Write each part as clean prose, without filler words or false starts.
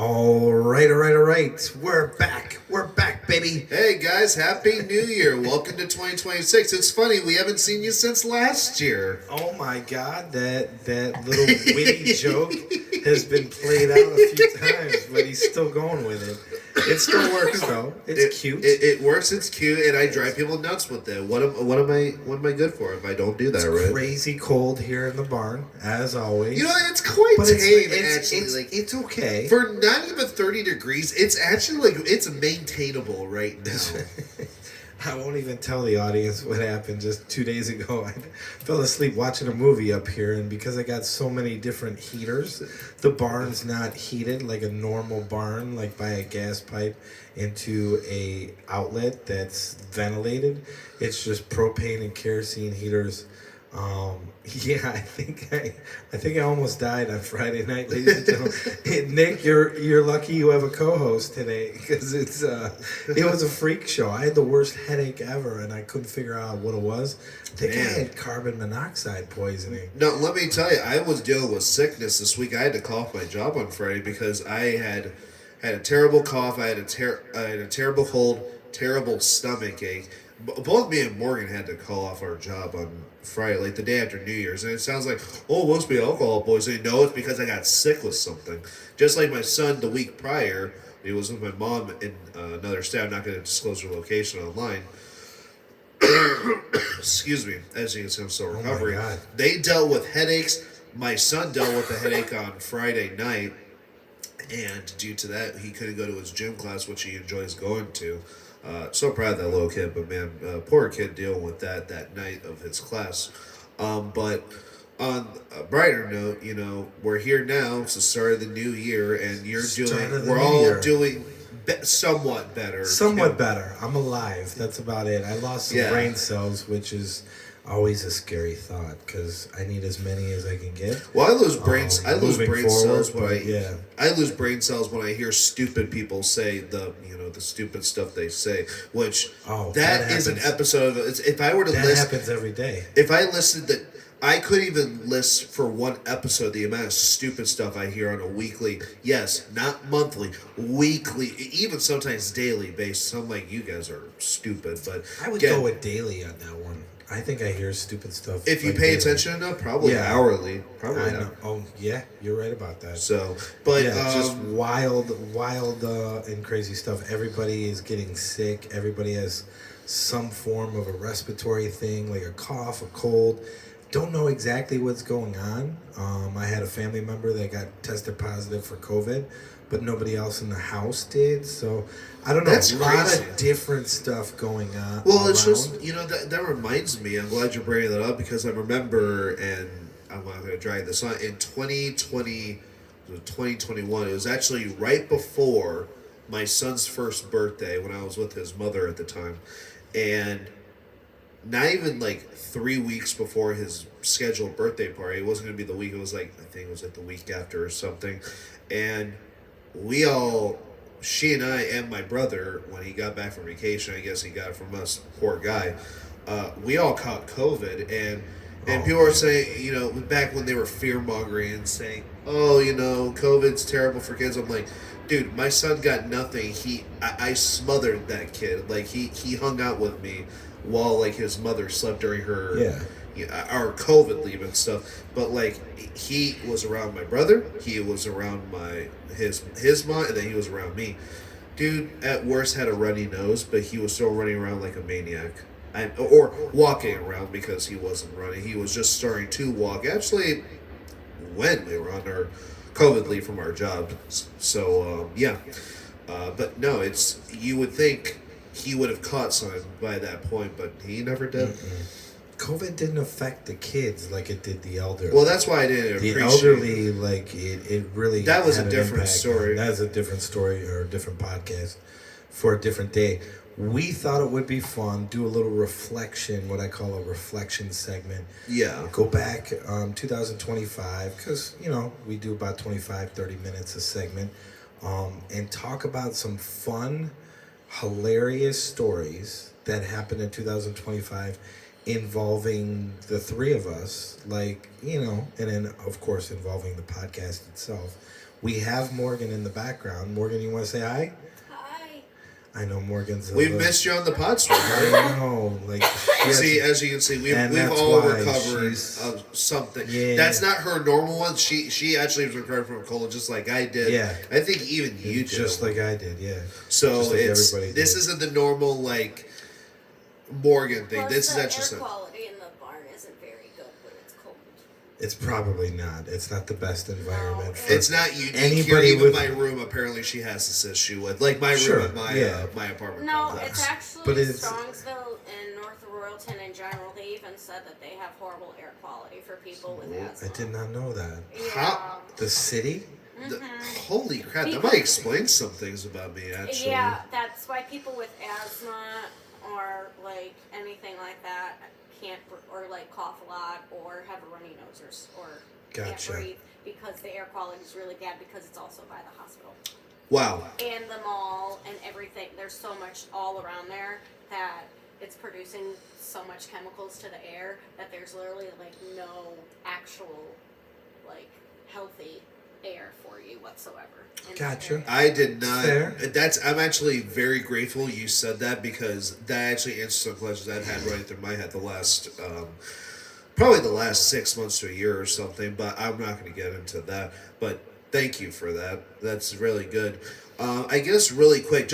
All right. We're back, baby. Hey guys, Happy New Year. Welcome to 2026. It's funny, we haven't seen you since last year. Oh my God, that little witty joke has been played out a few times, but he's still going with it. It still works though. It's cute. It works, it's cute, and I drive people nuts with it. What am I good for if I don't do that It's right? crazy cold here in the barn, as always. You know, it's quite but tame it's okay. For not even 30 degrees, it's actually it's maintainable right now. I won't even tell the audience what happened just 2 days ago. I fell asleep watching a movie up here, and because I got so many different heaters, the barn's not heated like a normal barn, like by a gas pipe into a outlet that's ventilated. It's just propane and kerosene heaters. Yeah, I think I almost died on Friday night, ladies and gentlemen. Nick, you're lucky you have a co-host today because it was a freak show. I had the worst headache ever, and I couldn't figure out what it was. I think I had carbon monoxide poisoning. No, let me tell you, I was dealing with sickness this week. I had to call off my job on Friday because I had a terrible cough. I had a terrible cold, terrible stomach ache. Both me and Morgan had to call off our job on Friday, like the day after New Year's. And it sounds like, oh, it must be alcohol poisoning. No, it's because I got sick with something. Just like my son the week prior, he was with my mom in another state. I'm not going to disclose her location online. Excuse me. As you can see, I'm still recovering. Oh my God. They dealt with headaches. My son dealt with a headache on Friday night. And due to that, he couldn't go to his gym class, which he enjoys going to. So proud of that little kid, but man, poor kid dealing with that night of his class. But on a brighter note, you know, we're here now. It's the start of the new year, and we're all doing somewhat better. Somewhat better. I'm alive. That's about it. I lost some brain cells, which is always a scary thought because I need as many as I can get. Well, I lose brain cells when I lose brain cells when I hear stupid people say the stupid stuff they say. Which that is an episode of if I were to that list, happens every day. If I listed that. I could even list for one episode the amount of stupid stuff I hear on a weekly, yes, not monthly, weekly, even sometimes daily basis. So I'm like, you guys are stupid, but I would go with daily on that one. I think I hear stupid stuff. If you pay attention enough, probably hourly. Probably. I know. Oh, yeah, you're right about that. So, but just wild, and crazy stuff. Everybody is getting sick. Everybody has some form of a respiratory thing, like a cough, a cold. Don't know exactly what's going on. I had a family member that got tested positive for COVID, but nobody else in the house did. So I don't know. That's a crazy. Lot of different stuff going on. Well, it's just that reminds me. I'm glad you're bringing that up because I remember, and I'm not going to drag this on. In 2021, it was actually right before my son's first birthday when I was with his mother at the time, and not even like 3 weeks before his scheduled birthday party. It wasn't going to be the week. It was like, I think it was like the week after or something. And she and I and my brother, when he got back from vacation, I guess he got it from us, poor guy, we all caught COVID. And people were saying, back when they were fear-mongering and saying, COVID's terrible for kids. I'm like, dude, my son got nothing. I smothered that kid. Like, he hung out with me while like his mother slept during her our COVID leave and stuff. But like he was around my brother, he was around his mom, and then he was around me. Dude at worst had a runny nose, but he was still running around like a maniac. Or walking around because he wasn't running. He was just starting to walk. Actually, when we were on our COVID leave from our job. So but no, you would think he would have caught something by that point, but he never did. COVID didn't affect the kids like it did the elderly. Well, that's why I didn't appreciate the elderly, like it really. That was a different story. That's a different story or a different podcast for a different day. We thought it would be fun, do a little reflection, what I call a reflection segment. Yeah. Go back 2025, because, we do about 25, 30 minutes a segment, and talk about some fun, hilarious stories that happened in 2025 involving the three of us, and then, of course, involving the podcast itself. We have Morgan in the background. Morgan, you want to say hi? Hi. I know Morgan's. We've missed you on the pod stream. I know, like See, as you can see, we've that's all why recovered she's- of something. Yeah. That's not her normal one. She actually was recovering from a cold, just like I did. Yeah. I think even you just did. like I did, yeah. So Just like it's everybody this did. isn't the normal like Morgan thing. Plus, This is the actually air something. quality in the barn isn't very good when it's cold. It's probably not. It's not the best environment. No, for It's not unique. Here, anybody even with my room. Apparently, she has this issue with like my Sure, room at my yeah. my apartment. No, complex. it's actually But it's- Strongsville and North Royalton in general. They even said that they have horrible air quality for people with asthma. I did not know that. Yeah. How- The city? The- Mm-hmm. holy crap! That Because- might explain some things about me. Actually, Yeah, that's why people with asthma or like anything like that can't or like cough a lot or have a runny nose or Gotcha. can't breathe because the air quality is really bad because it's also by the hospital Wow. and the mall and everything. There's so much all around there that it's producing so much chemicals to the air that there's literally like no actual like healthy air for you whatsoever. in that Gotcha. area. I did not. Fair. I'm actually very grateful you said that because that actually answers some questions I've had running through my head the last, probably the last 6 months to a year or something. But I'm not going to get into that. But thank you for that. That's really good. I guess really quick,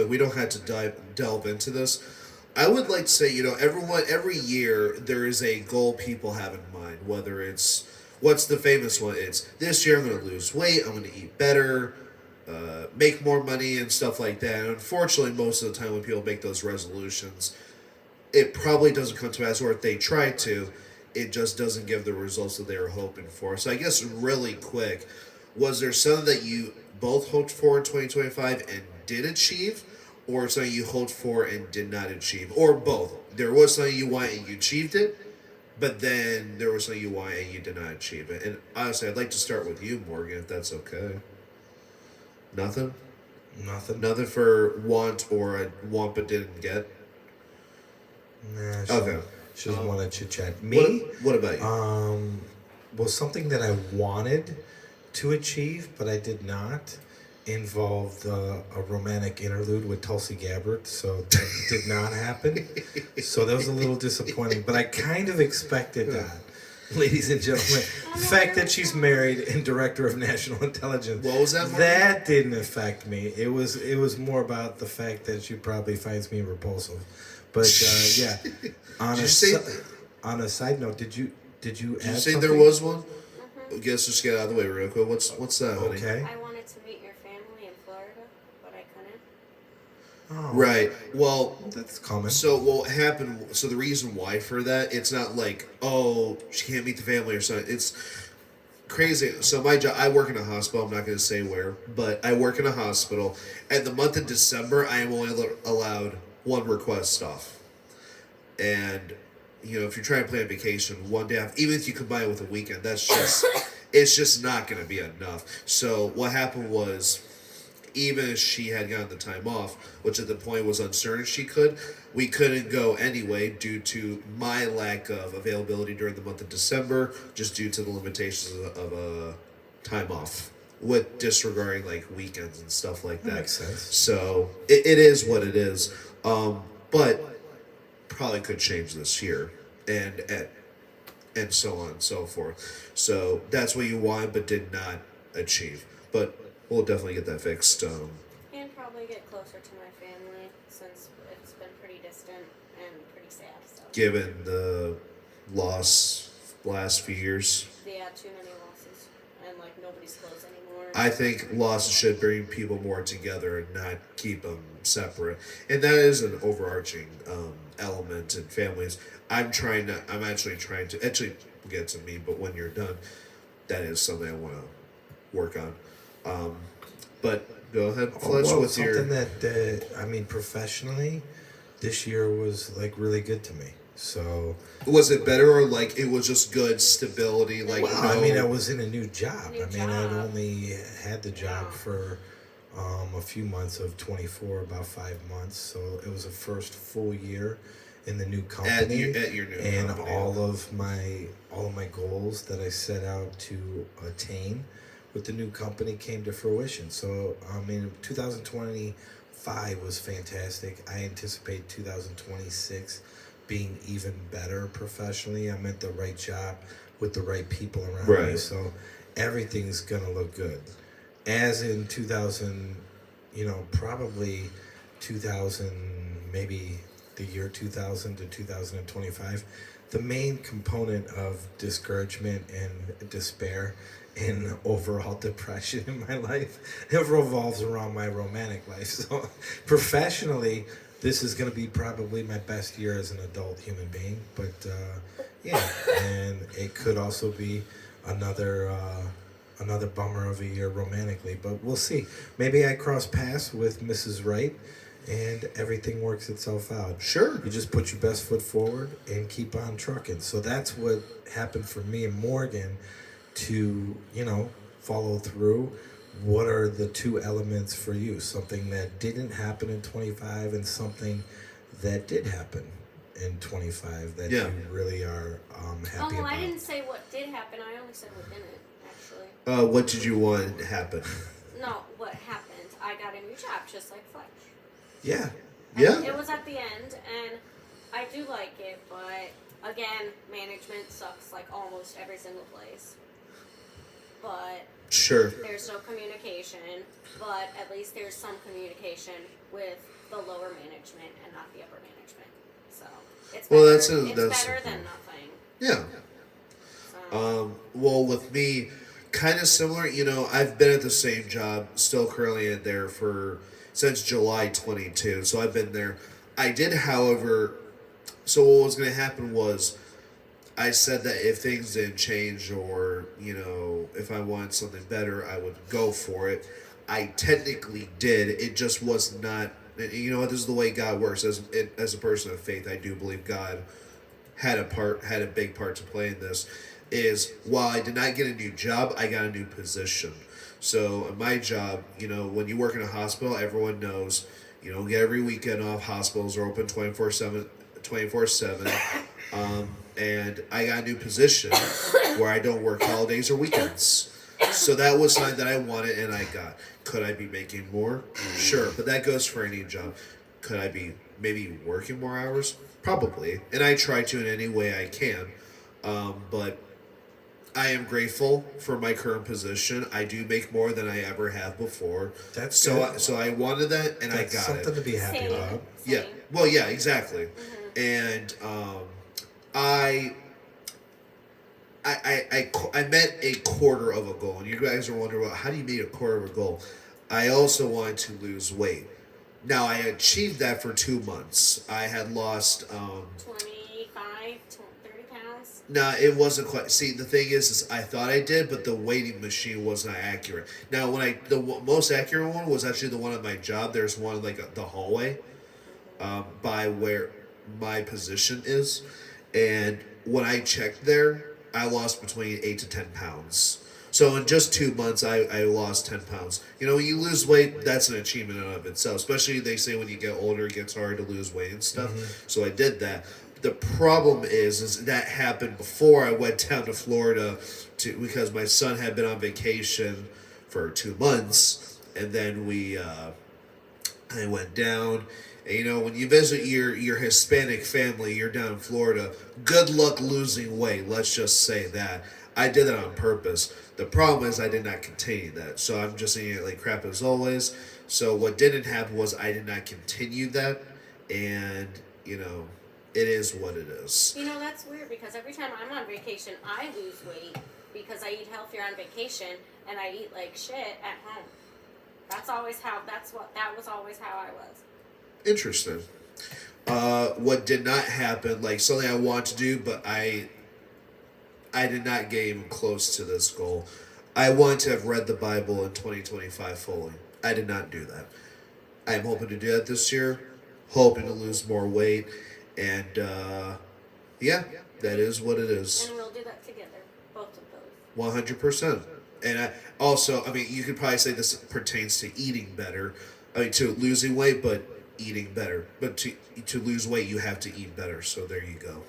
we don't have to delve into this. I would like to say, every year there is a goal people have in mind, whether it's what's the famous one? It's this year I'm going to lose weight, I'm going to eat better, make more money, and stuff like that. And unfortunately, most of the time when people make those resolutions, it probably doesn't come to pass, or if they try to, it just doesn't give the results that they were hoping for. So I guess really quick, was there something that you both hoped for in 2025 and did achieve, or something you hoped for and did not achieve, or both? There was something you wanted and you achieved it, but then there was something you wanted and you did not achieve it. And honestly, I'd like to start with you, Morgan, if that's okay. Nothing? Nothing. Nothing for want or a want but didn't get? Nah, she, Okay. she doesn't want to chit chat. Me? What about you? Was something that I wanted to achieve, but I did not, involved a romantic interlude with Tulsi Gabbard, so that did not happen. So that was a little disappointing, but I kind of expected that. Ladies and gentlemen, the fact that she's married and director of national intelligence. What was that, Mark? That didn't affect me. It was more about the fact that she probably finds me repulsive. But yeah, on Did a you say- on a side note, did you Did you add say something? there was one? I guess just get out of the way real quick. What's that, honey? Okay. I wanted to meet your family in Florida, but I couldn't. Oh, Right. Well, that's common. so what happened? So the reason why for that, it's not like she can't meet the family or something. It's crazy. So my job, I work in a hospital. I'm not going to say where, but I work in a hospital. And the month of December, I am only allowed one request off. And if you're trying to plan a vacation, one day off, even if you combine it with a weekend, that's just it's just not going to be enough. So what happened was, even if she had gotten the time off, which at the point was uncertain she could, we couldn't go anyway due to my lack of availability during the month of December, just due to the limitations of time off, with disregarding like weekends and stuff like that. That makes sense. So it is what it is, but probably could change this year, and so on and so forth. So that's what you want, but did not achieve. But we'll definitely get that fixed. And probably get closer to my family since it's been pretty distant and pretty sad. So Given the loss last few years, yeah, too many losses and like nobody's close anymore. I think losses should bring people more together and not keep them separate. And that is an overarching element in families. I'm actually trying to, actually we'll get to me, but when you're done, that is something I want to work on. But go ahead, Fletch, with your... something that professionally, this year was like really good to me. So Was it better or like it was just good stability? Like I was in a new job. New I'd job. only had the job Yeah. for a few months of 24, about 5 months. So it was the first full year in the new company. at your new and company. all of my goals that I set out to attain with the new company came to fruition. So, I mean, 2025 was fantastic. I anticipate 2026 being even better professionally. I'm at the right job with the right people around me. Right. So everything's going to look good. As in 2000, probably 2000, maybe the year 2000 to 2025, the main component of discouragement and despair and overall depression in my life, it revolves around my romantic life. So professionally, this is going to be probably my best year as an adult human being. But yeah, and it could also be another bummer of a year romantically. But we'll see. Maybe I cross paths with Mrs. Wright, and everything works itself out. Sure. You just put your best foot forward and keep on trucking. So that's what happened for me and Morgan to, follow through. What are the two elements for you? Something that didn't happen in 25 and something that did happen in 25 that you really are happy about. I didn't say what did happen. I only said what didn't, actually. What did you want to happen? No, what happened. I got a new job, just like Fletch. Yeah. Yeah. It was at the end, and I do like it, but again, management sucks like almost every single place. But Sure. there's no communication, but at least there's some communication with the lower management and not the upper management. So it's better, it's better than nothing. Yeah. So. Well, with me, kind of similar. I've been at the same job, still currently in there since July 22. So I've been there. I did, however. So what was going to happen was, I said that if things didn't change or, if I wanted something better, I would go for it. I technically did. It just was not, this is the way God works. As a person of faith, I do believe God had a big part to play in this. Is while I did not get a new job, I got a new position. So in my job, when you work in a hospital, everyone knows you don't get every weekend off. Hospitals are open 24/7. And I got a new position where I don't work holidays or weekends. So that was something that I wanted and I got. Could I be making more? Sure, but that goes for any job. Could I be maybe working more hours? Probably. And I try to in any way I can. But I am grateful for my current position. I do make more than I ever have before. That's so. good. So I wanted that, and That's I got something it. to be happy Same. about. Yeah. Well, yeah, exactly. Mm-hmm. And I met a quarter of a goal, and you guys are wondering, well, how do you meet a quarter of a goal? I also wanted to lose weight. Now I achieved that for 2 months. I had lost 25, 30 pounds. No, it wasn't quite. See, the thing is I thought I did, but the weighting machine was not accurate. Now, the most accurate one was actually the one at my job. There's one like the hallway, by where my position is, and when I checked there, I lost between 8 to 10 pounds. So in just 2 months, I lost 10 pounds. When you lose weight, that's an achievement in and of itself. Especially they say when you get older, it gets hard to lose weight and stuff. Mm-hmm. So I did that. The problem is that happened before I went down to Florida because my son had been on vacation for 2 months, and then I went down. And, when you visit your Hispanic family, you're down in Florida. Good luck losing weight. Let's just say that. I did that on purpose. The problem is I did not continue that. So I'm just eating it like crap as always. So what didn't happen was I did not continue that. And, it is what it is. That's weird because every time I'm on vacation, I lose weight because I eat healthier on vacation and I eat like shit at home. That was always how I was. Interesting. What did not happen, like something I want to do, but I did not get even close to this goal. I want to have read the Bible in 2025 fully. I did not do that. I'm hoping to do that this year. Hoping to lose more weight. And, yeah, that is what it is. And we'll do that together. Both of those. 100%. And you could probably say this pertains to eating better. To losing weight, but eating better. But to lose weight, you have to eat better. So there you go.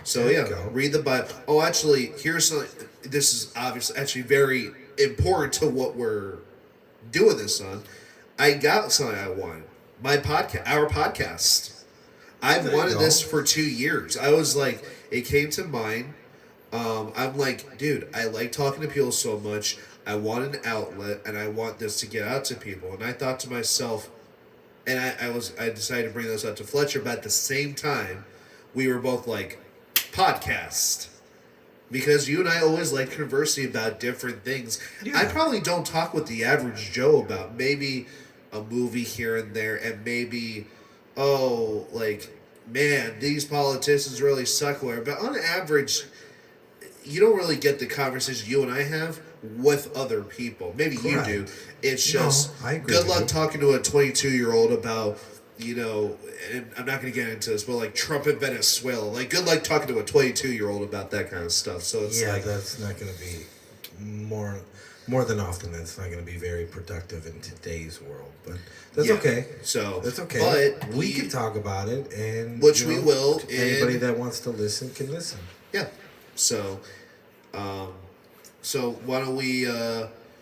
So yeah, read the Bible. Oh, actually, here's something. This is obviously actually very important to what we're doing this on, I got something I wanted. Our podcast. I've There you wanted go. this for 2 years. I was like, it came to mind. I'm like, dude, I like talking to people so much. I want an outlet, and I want this to get out to people. And I thought to myself, and I decided to bring this up to Fletcher, but at the same time, we were both like, podcast. Because you and I always like conversing about different things. Yeah. I probably don't talk with the average Joe about maybe a movie here and there, and maybe, man, these politicians really suck. But on average, you don't really get the conversation you and I have with other people. Maybe Correct. You do. It's No, just I agree good with luck you. talking to a 22-year-old about, and I'm not going to get into this, but like Trump in Venezuela. Like, good luck talking to a 22-year-old about that kind of stuff. So it's Yeah, like, that's not going to be more than often. That's not going to be very productive in today's world. But that's Yeah. okay. So That's okay. But we can talk about it, and Which we will, Anybody and- that wants to listen can listen. Yeah. So, why don't we?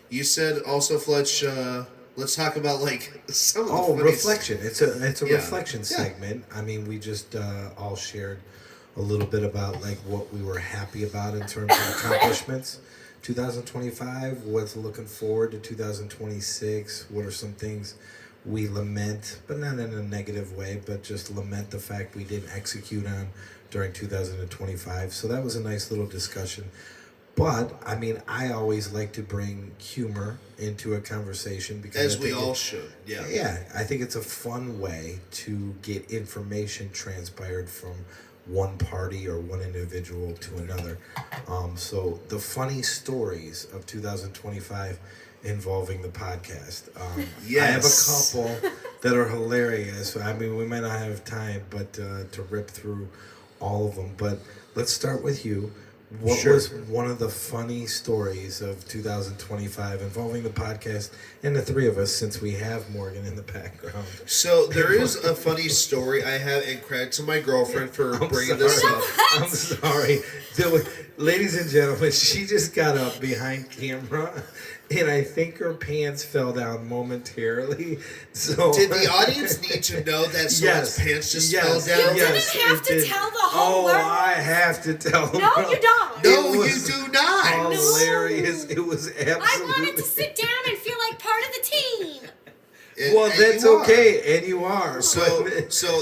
You said also, Fletch. Let's talk about like some of the Oh, funniest- reflection. It's a Yeah. reflection Yeah. segment. I mean, we just all shared a little bit about like what we were happy about in terms of accomplishments. 2025. What's looking forward to 2026? What are some things we lament, but not in a negative way, but just lament the fact we didn't execute on during 2025. So that was a nice little discussion. But I mean, I always like to bring humor into a conversation because as I we think all should. Yeah. yeah, I think it's a fun way to get information transpired from one party or one individual to another. So the funny stories of 2025 involving the podcast. I have a Yes. couple that are hilarious. I mean, we might not have time, but to rip through all of them. But let's start with you. What Sure. was one of the funny stories of 2025 involving the podcast and the three of us, since we have Morgan in the background? So there is a funny story I have, and credit to my girlfriend for I'm bringing this sorry. up. I'm sorry. Ladies and gentlemen, she just got up behind camera, and I think her pants fell down momentarily. So Did the audience need to know that someone's pants just fell down? You didn't have it to did. tell the whole Oh, world. I have to tell them. No, you don't. No, It was you do not. hilarious. It was absolutely. I wanted to sit down and feel like part of the team. Well, And that's you are. okay, and you are. So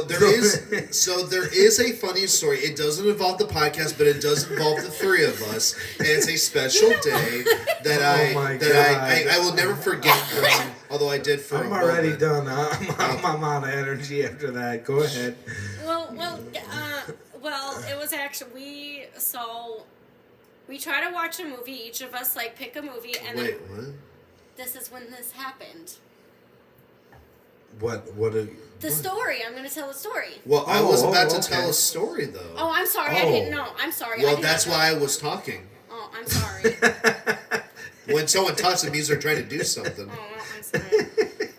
there is a funny story. It doesn't involve the podcast, but it does involve the three of us, and it's a special day that Oh my I will never forget. Although I did for I'm a already moment. done. I'm out of energy after that. Go ahead. Well, it was actually we try to watch a movie. Each of us like pick a movie, and Wait, then what? this is when this happened. What? The story. I'm going to tell the story. Well, I was about to okay. tell a story though. Oh, I'm sorry. I Oh. didn't know. I'm sorry. I Well, didn't that's know. why I was talking. Oh, I'm sorry. When someone talks, it means they're trying to do something. Oh, I'm sorry.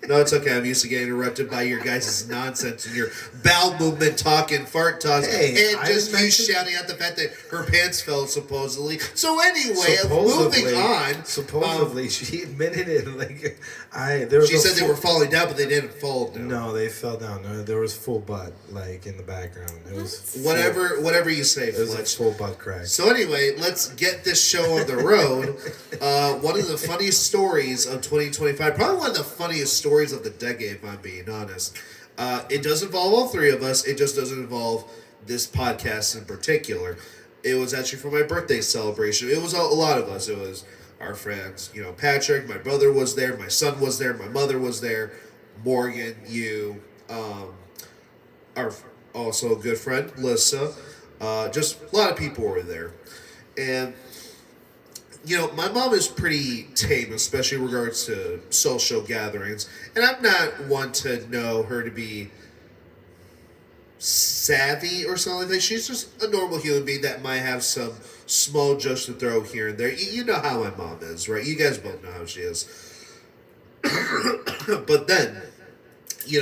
No, it's okay. I'm used to getting interrupted by your guys' nonsense and your bowel movement talk and fart talk, Hey, and I just you mentioned- shouting out the fact that her pants fell supposedly. So anyway, moving on. Supposedly, she admitted it. Like there was She a said they full- were falling down, but they didn't fall down. No, they fell down. No, there was full butt like in the background. It was Whatever you say, It was a Fletch. full butt crack. So anyway, let's get this show on the road. One of the funniest stories of 2025, probably one of the funniest stories of the decade, if I'm being honest. It does involve all three of us. It just doesn't involve this podcast in particular. It was actually for my birthday celebration. It was a lot of us. It was our friends, Patrick, my brother was there, my son was there, my mother was there, Morgan, you, our also good friend, Lissa. Just a lot of people were there. And, my mom is pretty tame, especially in regards to social gatherings. And I'm not one to know her to be savvy or something like that. She's just a normal human being that might have some small jokes to throw here and there. You know how my mom is, right? You guys both know how she is. But then,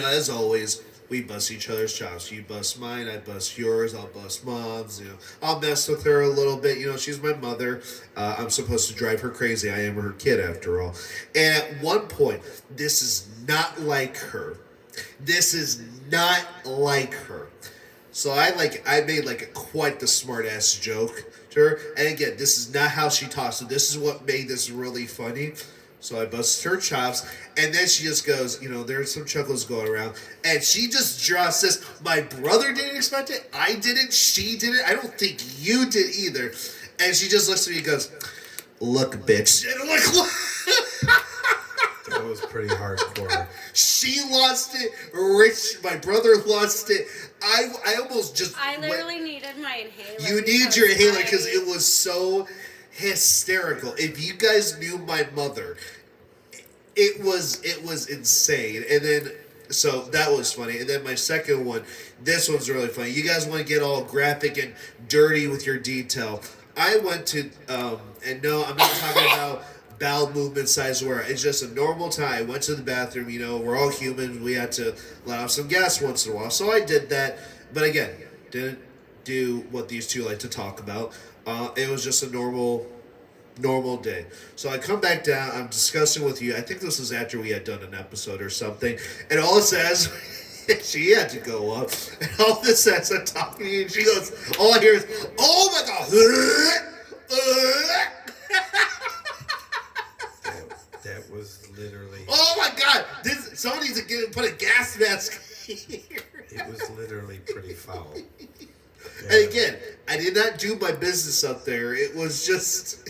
as always, we bust each other's chops. You bust mine, I bust yours, I'll bust mom's. You know, I'll mess with her a little bit. You know, she's my mother. I'm supposed to drive her crazy. I am her kid after all. And at one point, this is not like her. This is not like her. So I made like quite the smart ass joke to her. And again, this is not how she talks. So this is what made this really funny. So I busted her chops, and then she just goes, you know, there's some chuckles going around, and she just draws this. My brother didn't expect it. I didn't. She didn't. I don't think you did either. And she just looks at me and goes, "Look, bitch." And I'm like, what? That was pretty hardcore. She lost it. Rich, my brother lost it. I almost just. I literally needed my inhaler. You need your inhaler because it was so hysterical. If you guys knew my mother, it was insane. And then so that was funny. And then my second one, this one's really funny. You guys want to get all graphic and dirty with your detail. I went to and no, I'm not talking about bowel movement size where it's just a normal time. I went to the bathroom, you know, we're all human. We had to let off some gas once in a while. So I did that. But again, didn't do what these two like to talk about. It was just a normal day. So I come back down, I'm discussing with you. I think this was after we had done an episode or something. And all it says, she had to go up. And all it says, I'm talking to you, and she goes, all I hear is, oh my God. That was literally. Oh my God. Somebody needs to put a gas mask here. It was literally pretty foul. Yeah. And again, I did not do my business up there. It was just.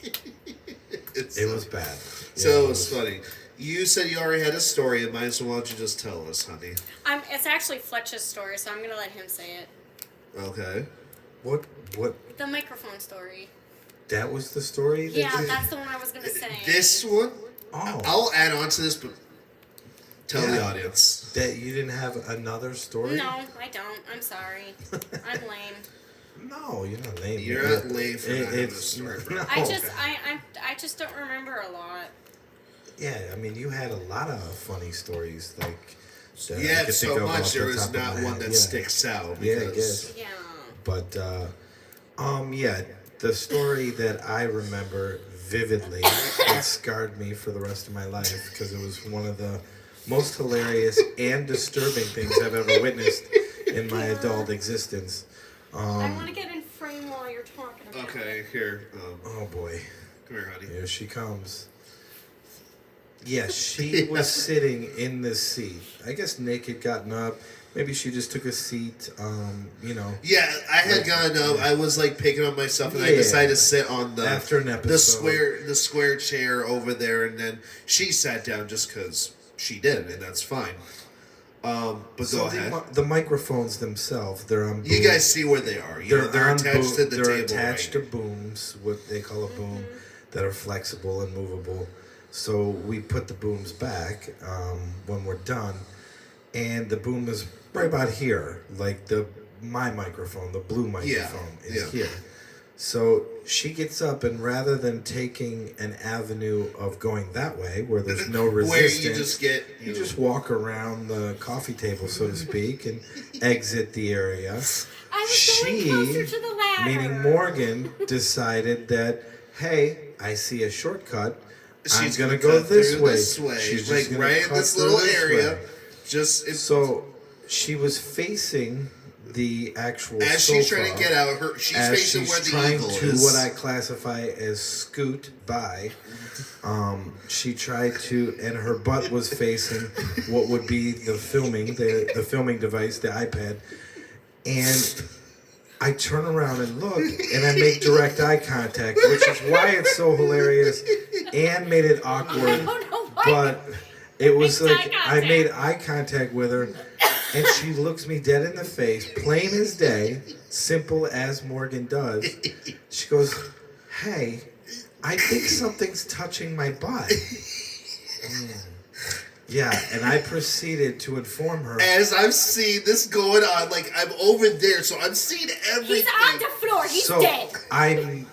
It was bad. So it was funny. You said you already had a story of mine, so why don't you just tell us, honey? It's actually Fletch's story, so I'm going to let him say it. Okay. What? The microphone story. That was the story? Yeah, that's the one I was going to say. This one? Oh. I'll add on to this, but tell the audience. That you didn't have another story? No, I don't. I'm sorry. I'm lame. No, you're not lame. You're not lame for not having a story. No. I just don't remember a lot. Yeah, I mean, you had a lot of funny stories, like. You had so much, there is not one that sticks out. Yeah, I guess. Yeah. But, yeah, the story that I remember vividly, it scarred me for the rest of my life because it was one of the most hilarious and disturbing things I've ever witnessed in my adult existence. I want to get in frame while you're talking about it. Okay, here. Oh, boy. Come here, honey. Here she comes. Yeah, she was sitting in the seat. I guess Nick had gotten up. Maybe she just took a seat, you know. Yeah, I had gotten up. Yeah. I was like picking up myself, and I decided to sit on the after an episode, the square chair over there, and then she sat down just because she did, and that's fine. But so go ahead. The microphones themselves, they're on. Booms. You guys see where they are. They're attached to the table. They're attached to booms, what they call a boom, that are flexible and movable. So we put the booms back when we're done, and the boom is right about here, like my microphone, the blue microphone is here. So she gets up, and rather than taking an avenue of going that way, where there's no resistance, where you just walk around the coffee table, so to speak, and exit the area. I was going closer to the ladder. Meaning Morgan, decided that, hey, I see a shortcut. I'm gonna go this way. She's just like right in this little area. So she was facing the actual as sofa. She's trying to get out. She's facing where the eagle is. What I classify as scoot by. She tried to, and her butt was facing what would be the filming device, the iPad, and I turn around and look, and I make direct eye contact, which is why it's so hilarious and made it awkward. I don't know why. But it was Make like I made eye contact with her, and she looks me dead in the face, plain as day, simple as Morgan does. She goes, "Hey, I think something's touching my butt." Yeah, and I proceeded to inform her. As I'm seeing this going on, like I'm over there, so I'm seeing everything. He's on the floor. He's dead. I'm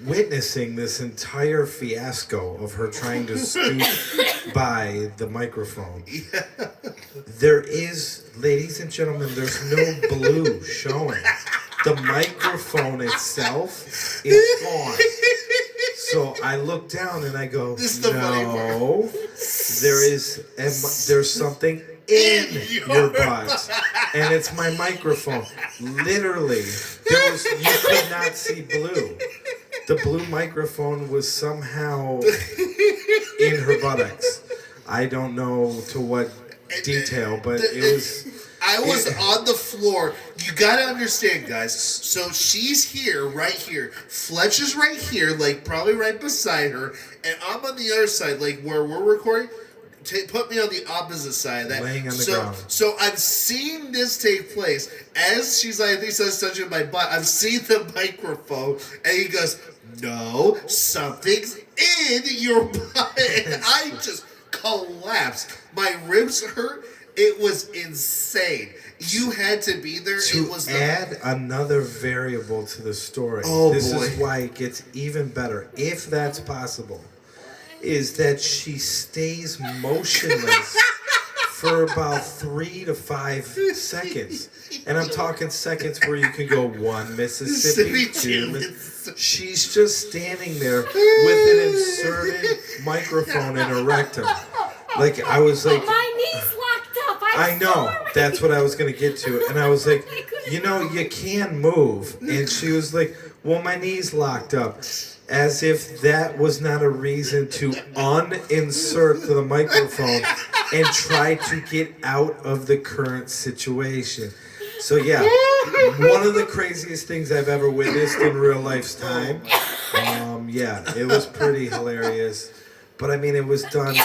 witnessing this entire fiasco of her trying to scoot by the microphone. Yeah. There is, ladies and gentlemen, there's no blue showing. The microphone itself is gone. So I look down and I go, This is the funny no, there's something in your butt. And it's my microphone. Literally, you could not see blue. The blue microphone was somehow in her buttocks. I don't know to what detail, but it was... I was on the floor. You gotta understand, guys. So she's here, right here. Fletch is right here, like probably right beside her, and I'm on the other side, like where we're recording. Put me on the opposite side of that. Laying on the ground. So I'm seeing this take place as she's like, I think she's touching my butt. I'm seeing the microphone, and he goes, "No, something's in your butt," and I just collapsed. My ribs hurt. It was insane. You had to be there. To it was add another variable to the story. Oh, this boy. is why it gets even better, if that's possible, is that she stays motionless for about 3 to 5 seconds. And I'm talking seconds where you can go 1 Mississippi, 2 She's just standing there with an inserted microphone in her rectum. Like, I was like... My knees locked up. I know. That's what I was going to get to. And I was like, you know, you can move. And she was like, well, my knee's locked up. As if that was not a reason to uninsert the microphone and try to get out of the current situation. So, yeah, one of the craziest things I've ever witnessed in real life's time. Yeah, it was pretty hilarious. But, I mean, it was done...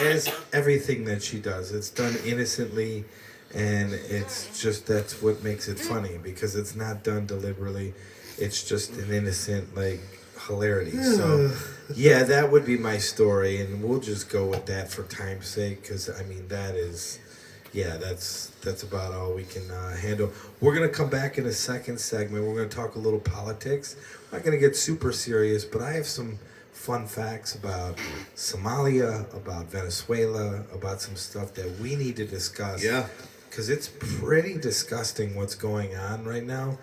as everything that she does, it's done innocently, and it's just, that's what makes it funny, because it's not done deliberately. It's just an innocent, like, hilarity. So, yeah, that would be my story, and we'll just go with that for time's sake, because, I mean, that is, yeah, that's about all we can handle. We're going to come back in a second segment. We're going to talk a little politics. I'm not going to get super serious, but I have some fun facts about Somalia, about Venezuela, about some stuff that we need to discuss. Yeah. Because it's pretty disgusting what's going on right now.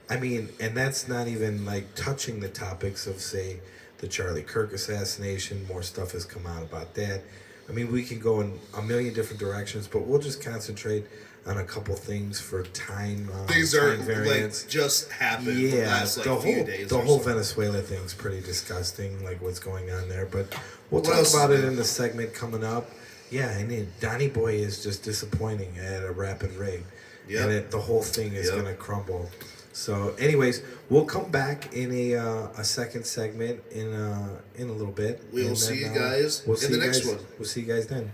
I mean, and that's not even like touching the topics of, say, the Charlie Kirk assassination. More stuff has come out about that. I mean, we can go in a million different directions, but we'll just concentrate on a couple things for time. Things time are variance. like just happened. Yeah, the last, like, few days. the whole Venezuela thing's pretty disgusting, like what's going on there. But we'll What talk else? about it in the segment coming up. Yeah, and then Donnie Boy is just disappointing at a rapid rate. Yep. And the whole thing is going to crumble. So, anyways, we'll come back in a second segment in a little bit. We'll see you guys We'll in see the you next guys, one. We'll see you guys then.